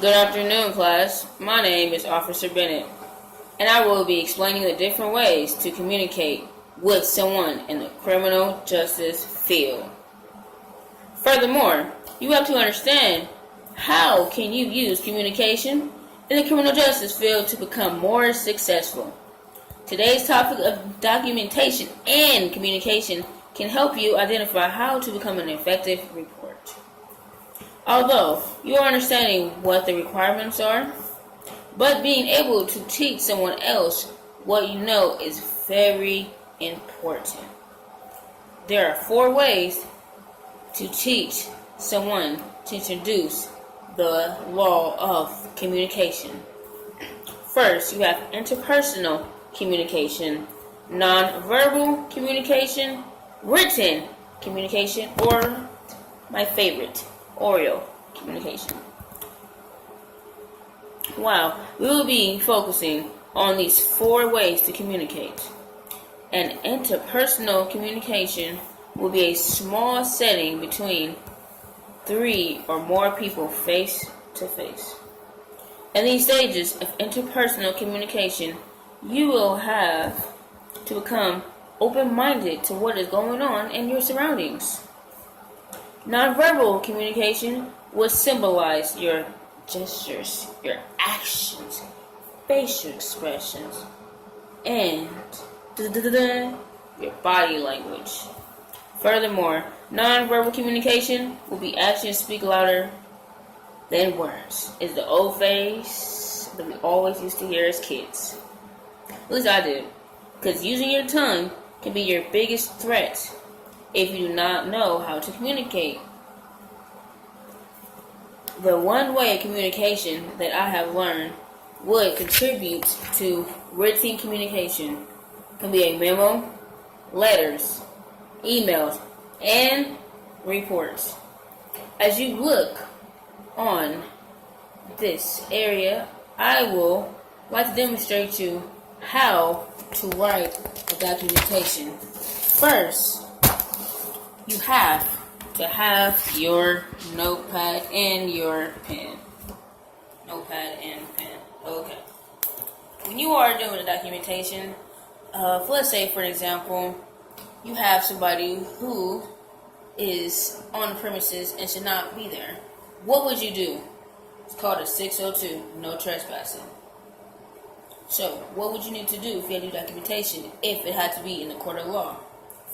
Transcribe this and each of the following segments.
Good afternoon, class. My name is Officer Bennett, and I will be explaining the different ways to communicate with someone in the criminal justice field. Furthermore, you have to understand how can you use communication in the criminal justice field to become more successful. Today's topic of documentation and communication can help you identify how to become an effective reporter. Although you are understanding what the requirements are, but being able to teach someone else what you know is very important. There are 4 ways to teach someone to introduce the law of communication. First, you have interpersonal communication, nonverbal communication, written communication, or my favorite, oral communication. Wow, we will be focusing on these 4 ways to communicate. And interpersonal communication will be a small setting between 3 or more people face to face. In these stages of interpersonal communication, you will have to become open-minded to what is going on in your surroundings. Nonverbal communication will symbolize your gestures, your actions, facial expressions, and your body language. Furthermore, nonverbal communication will be actions speak louder than words. It's the old phrase that we always used to hear as kids. At least I did. Because using your tongue can be your biggest threat if you do not know how to communicate. The one way of communication that I have learned would contribute to written communication can be a memo, letters, emails, and reports. As you look on this area, I will like to demonstrate to you how to write a documentation. First, you have to have your notepad and your pen. Notepad and pen. Okay. When you are doing a documentation, let's say, for example, you have somebody who is on the premises and should not be there. What would you do? It's called a 602, no trespassing. So, what would you need to do if you had to do documentation if it had to be in the court of law?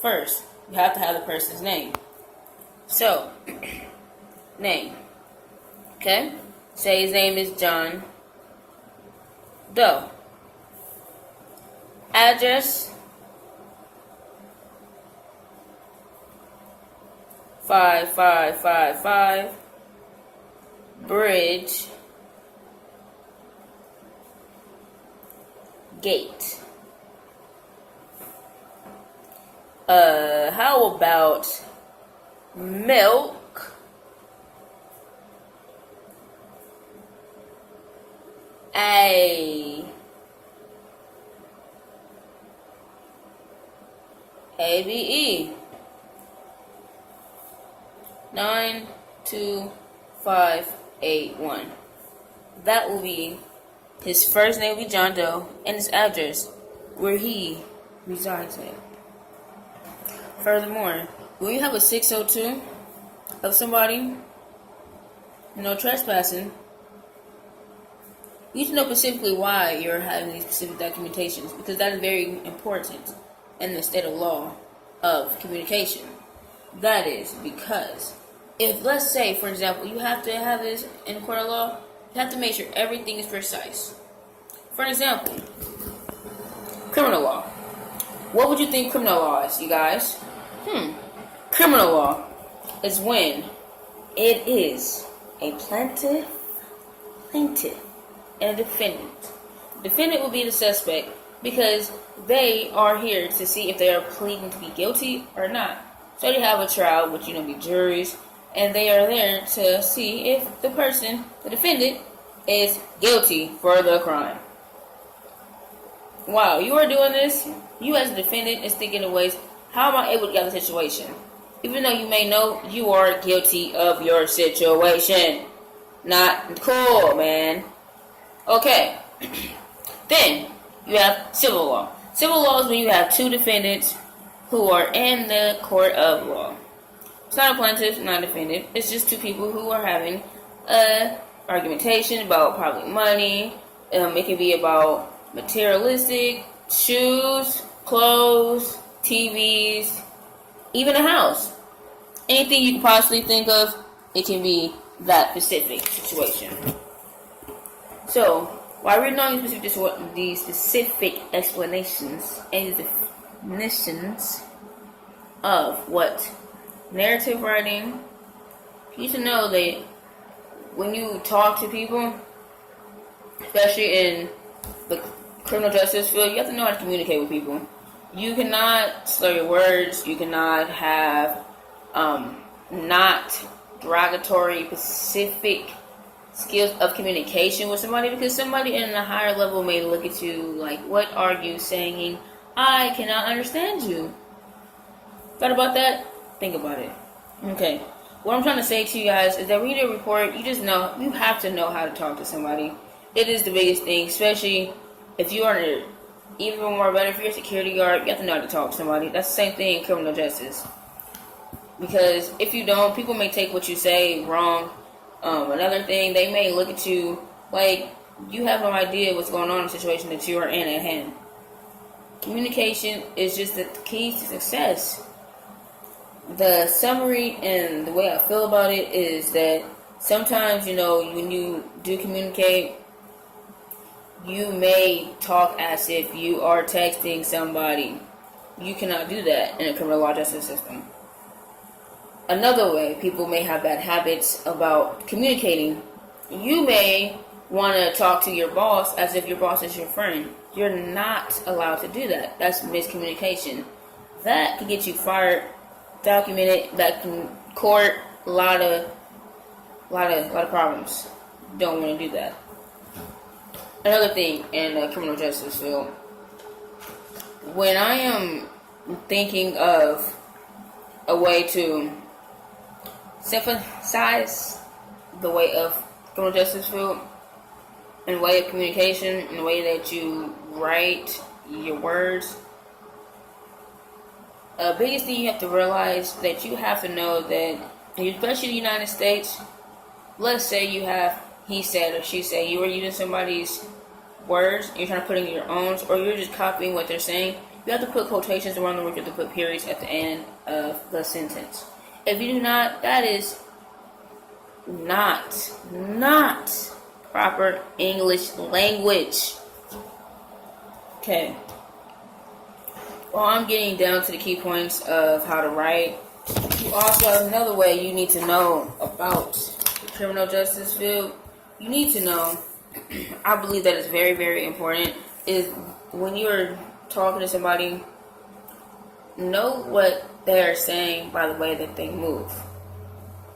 First, you have to have the person's name. So, name. Okay? Say his name is John Doe. Address: 5555 Bridge Gate. How about milk ABE 92581. That will be his first name will be John Doe and his address where he resides at. Furthermore, when you have a 602 of somebody, no trespassing, you need to know specifically why you're having these specific documentations, because that is very important in the state of law of communication. That is because if, let's say, for example, you have to have this in court of law, you have to make sure everything is precise. For example, criminal law. What would you think criminal law is, you guys? Criminal law is when it is a plaintiff, and a defendant. Defendant will be the suspect because they are here to see if they are pleading to be guilty or not. So they have a trial, which the juries, and they are there to see if the person, the defendant, is guilty for the crime. While you are doing this, you as a defendant is thinking of ways, how am I able to get out of the situation? Even though you may know you are guilty of your situation. Not cool, man. Okay. Then you have civil law. Civil law is when you have two defendants who are in the court of law. It's not a plaintiff, not a defendant. It's just two people who are having a argumentation about probably money. It can be about materialistic, shoes, clothes, TVs, even a house. Anything you can possibly think of, it can be that specific situation. So, while reading all these specific explanations and definitions of what narrative writing, you need to know that when you talk to people, especially in the criminal justice field, you have to know how to communicate with people. You cannot slur your words. You cannot have not derogatory, specific skills of communication with somebody, because somebody in a higher level may look at you like, what are you saying? I cannot understand you. Thought about that? Think about it. Okay. What I'm trying to say to you guys is that when you do a report, you have to know how to talk to somebody. It is the biggest thing, especially if you are even more better, if you're a security guard, you have to know how to talk to somebody. That's the same thing in criminal justice. Because if you don't, people may take what you say wrong. Another thing, they may look at you like you have no idea what's going on in the situation that you are in at hand. Communication is just the key to success. The summary and the way I feel about it is that sometimes, when you do communicate, you may talk as if you are texting somebody. You cannot do that in a criminal law justice system. Another way people may have bad habits about communicating, you may want to talk to your boss as if your boss is your friend. You're not allowed to do that. That's miscommunication. That can get you fired, documented, that can court a lot of problems. Don't want to do that. Another thing in the criminal justice field, when I am thinking of a way to synthesize the way of criminal justice field and way of communication and the way that you write your words, the biggest thing you have to realize that you have to know that, especially in the United States, let's say you have he said or she said, you were using somebody's words, you're trying to put in your own, or you're just copying what they're saying, you have to put quotations around the word, you have to put periods at the end of the sentence. If you do not, that is not proper English language. Okay. Well, I'm getting down to the key points of how to write. You also have another way you need to know about the criminal justice field. You need to know, I believe that is very, very important, is when you're talking to somebody, know what they are saying by the way that they move.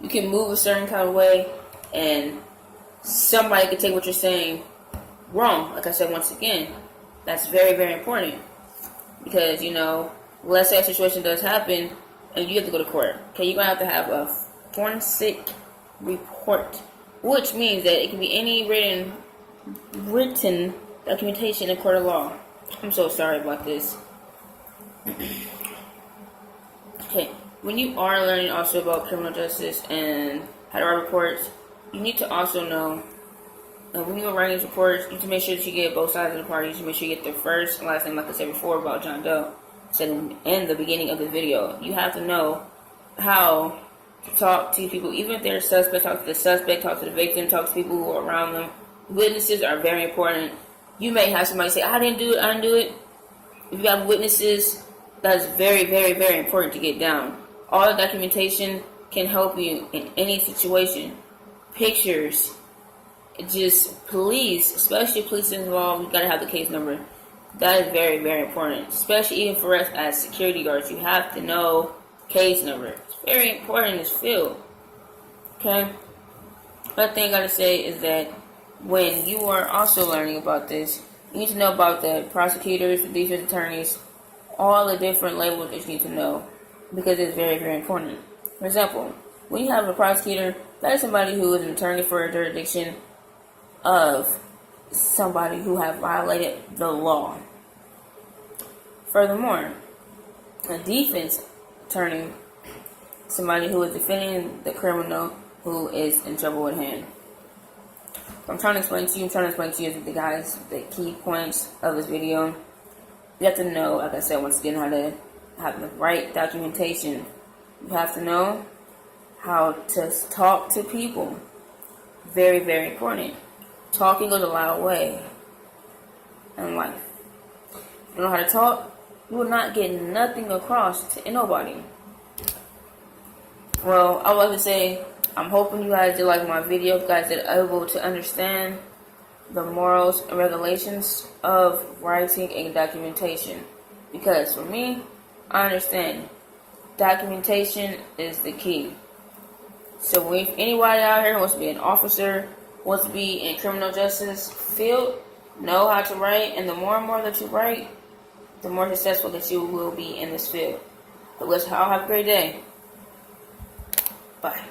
You can move a certain kind of way, and somebody can take what you're saying wrong. Like I said, once again, that's very, very important. Because, let's say a situation does happen, and you have to go to court. Okay, you're going to have a forensic report, which means that it can be any written documentation in court of law. I'm so sorry about this. Okay, when you are learning also about criminal justice and how to write reports, you need to also know when you are writing these reports, you need to make sure that you get both sides of the party. You need to make sure you get the first and last name, like I said before about John Doe, said in the beginning of the video. You have to know how to talk to people, even if they're a suspect. Talk to the suspect, talk to the victim, talk to people who are around them. Witnesses are very important. You may have somebody say, I didn't do it. If you have witnesses, that's very, very, very important to get down. All the documentation can help you in any situation. Pictures, just police, especially police involved, you gotta have the case number. That is very, very important. Especially even for us as security guards, you have to know case number. It's very important in this field. Okay? Another thing I gotta say is that when you are also learning about this, you need to know about the prosecutors, the defense attorneys, all the different labels that you need to know, because it's very, very important. For example, when you have a prosecutor, That is somebody who is an attorney for a jurisdiction of somebody who have violated the law. Furthermore, a defense attorney, somebody who is defending the criminal who is in trouble at hand. I'm trying to explain to you, the guys, the key points of this video. You have to know, like I said once again, how to have the right documentation. You have to know how to talk to people. Very, very important. Talking goes a long way in life. If you know how to talk, you will not get nothing across to nobody. Well, I would like to say, I'm hoping you guys did like my video, you guys are able to understand the morals and regulations of writing and documentation. Because for me, I understand documentation is the key. So if anybody out here wants to be an officer, wants to be in criminal justice field, know how to write, and the more and more that you write, the more successful that you will be in this field. But let's all have a great day. Bye.